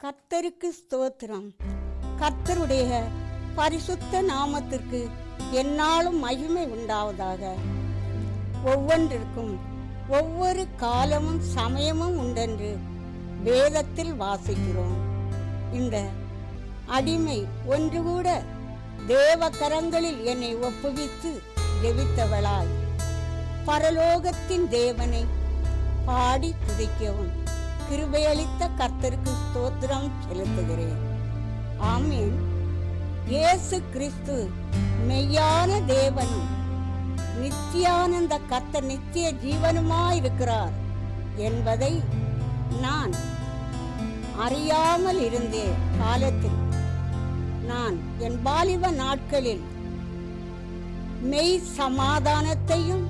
கர்த்தருக்கு ஸ்தோத்திரம். கர்த்தருடைய பரிசுத்த நாமத்திற்கு எந்நாளும் மகிமை உண்டாவதாக. ஒவ்வொன்றிற்கும் ஒவ்வொரு காலமும் சமயமும் உண்டென்று வேதத்தில் வாசிக்கிறோம். இந்த அடிமை ஒன்று கூட தேவ கரங்களில் என்னை ஒப்புவித்து ஜெபித்தவளாய் பரலோகத்தின் தேவனை பாடி துதிக்கவும் கிருபையளித்த கர்த்தருக்கு ஸ்தோத்திரம் செலுத்துகிறேன். ஆமீன். இயேசு கிறிஸ்து மெய்யான தேவனும் நித்தியானந்த கர்த்தர் நித்திய ஜீவனுமாயிருக்கிறார் என்பதை நான் அறியாமல் இருந்தே காலத்தில் நான் என் வாலிப நாட்களில் மெய் சமாதானத்தையும்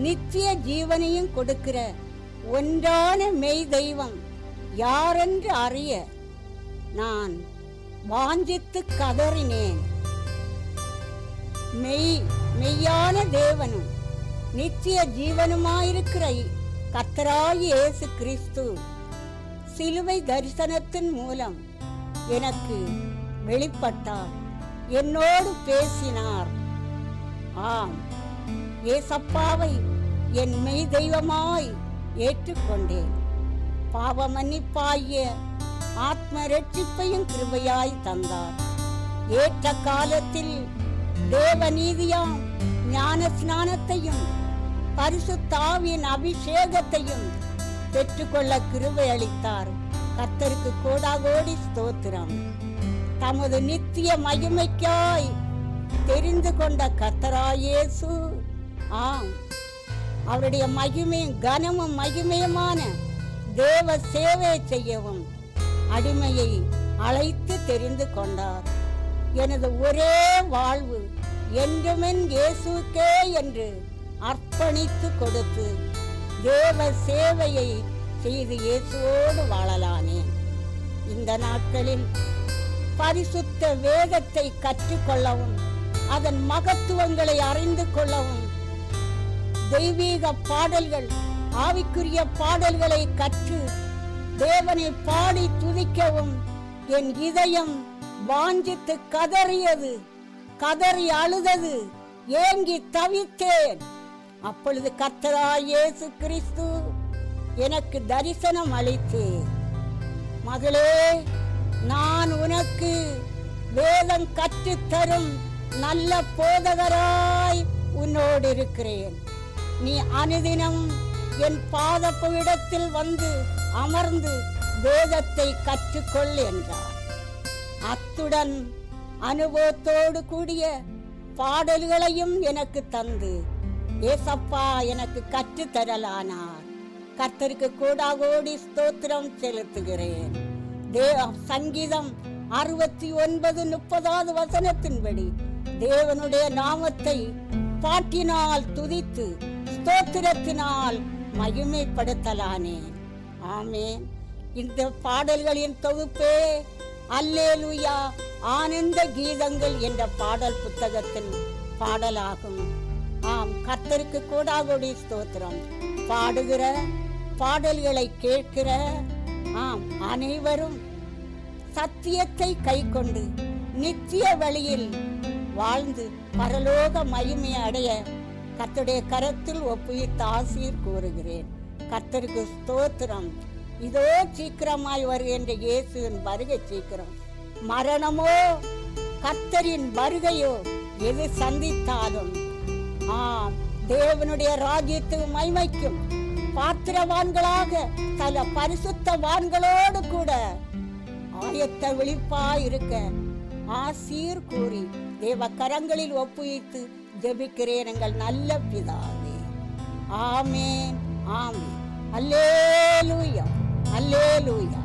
நித்திய ஜீவனையும் கொடுக்கிற ஒன்றான மெய் தெய்வம் யாரென்று அறிய நான் வாஞ்சித்து கதறினேன். மெய்யான தேவனும் நித்திய ஜீவனுமாயிருக்கிற கர்த்தராகிய இயேசு கிறிஸ்து சிலுவை தரிசனத்தின் மூலம் எனக்கு வெளிப்பட்டார், என்னோடு பேசினார். ஆம், ஏசப்பாவை என் மெய் தெய்வமாய் ஏற்றுக்கொண்டேன். பாவ மன்னிப்பாகிய ஆத்ம ரட்சிப்பையும் கிருபையாய் தந்தார். ஏற்ற காலத்தில் தேவநீதியாம் ஞான ஸ்நானத்தையும் பரிசுத்த ஆவியின் அபிஷேகத்தையும் பெற்றுக்கொள்ள கிருபை அளித்தார். கர்த்தருக்கு கோடாகோடி ஸ்தோத்திரம். தமது நித்திய மகிமைக்காய் தெரிந்து கொண்ட கர்த்தராகிய இயேசு, ஆம், அவருடைய மகிமையும் கனமும் மகிமையுமான தேவ சேவை செய்யவும் அடிமையை அழைத்து தெரிந்து கொண்டார். எனது ஒரே வாழ்வு என்றுமென் இயேசுக்கே என்று அர்ப்பணித்து கொடுத்து தேவ சேவையை செய்து இயேசுவோடு வாழலானேன். இந்த நாட்களில் பரிசுத்த வேதத்தை கற்றுக்கொள்ளவும் அதன் மகத்துவங்களை அறிந்து கொள்ளவும் தெய்வீக பாடல்கள் ஆவிக்குரிய பாடல்களை கற்று தேவனை பாடி துதிக்கவும் என் இதயம் வாஞ்சித்து கதறியது, கதறி அழுதது, ஏங்கி தவித்தேன். அப்பொழுது கர்த்தராகிய இயேசு கிறிஸ்து எனக்கு தரிசனம் அளித்து, மகளே, நான் உனக்கு வேதம் கற்றுத்தரும் நல்ல போதகராய் உன்னோடு இருக்கிறேன். நீ அனுதினம் என் பாதப்பீடத்தில் வந்து அமர்ந்து வேதத்தை கற்றுக்கொள் என்றார். அத்துடன் அனுபவத்தோடு கூடிய பாடல்களையும் எனக்கு தந்து ஏசப்பா எனக்கு கற்றுத்தரலானார். கர்த்தருக்கு கோடாகோடி ஸ்தோத்திரம் செலுத்துகிறேன். சங்கீதம் 69:30 வசனத்தின்படி தேவனுடைய நாமத்தை பாட்டினால் துதித்து ஸ்தோத்திரத்தினால் மகிமைப்படுத்தலானேன். ஆமேன். இந்த பாடல்களின் தொகுப்பே அல்லேலூயா ஆனந்த கீதங்கள் என்ற பாடல் புத்தகத்தின் பாடலாகும். ஆம், கர்த்தருக்கு கோடாகோடி ஸ்தோத்திரம். பாடுகிற பாடல்களை கேட்கிற அனைவரும் சத்தியத்தை கை கொண்டு நித்திய வழியில் வாழ்ந்து பரலோக மகிமை அடைய கர்த்தருடைய கரத்தில் ஒப்புவித்து ஆசீர் கூறுகிறேன். கர்த்தருக்கு ஸ்தோத்திரம். இதோ சீக்கிரமாய் வருகின்ற இயேசுவின் வருகை சீக்கிரம். மரணமோ கர்த்தரின் வருகையோ எது சந்தித்தாலும் தேவனுடைய ராஜ்யத்துக்கு மகிமைக்கும் பாத்திரவான்களாக பல பரிசுத்தவான்களோடு கூட ஆயத்த விழிப்பாய் இருக்க ஆசீர் கூறி தேவ கரங்களில் ஒப்புவித்து ஜெபிக்கிறேன் எங்கள் நல்ல பிதாவே. ஆமேன், ஆமேன். அல்லேலூயா, அல்லேலூயா.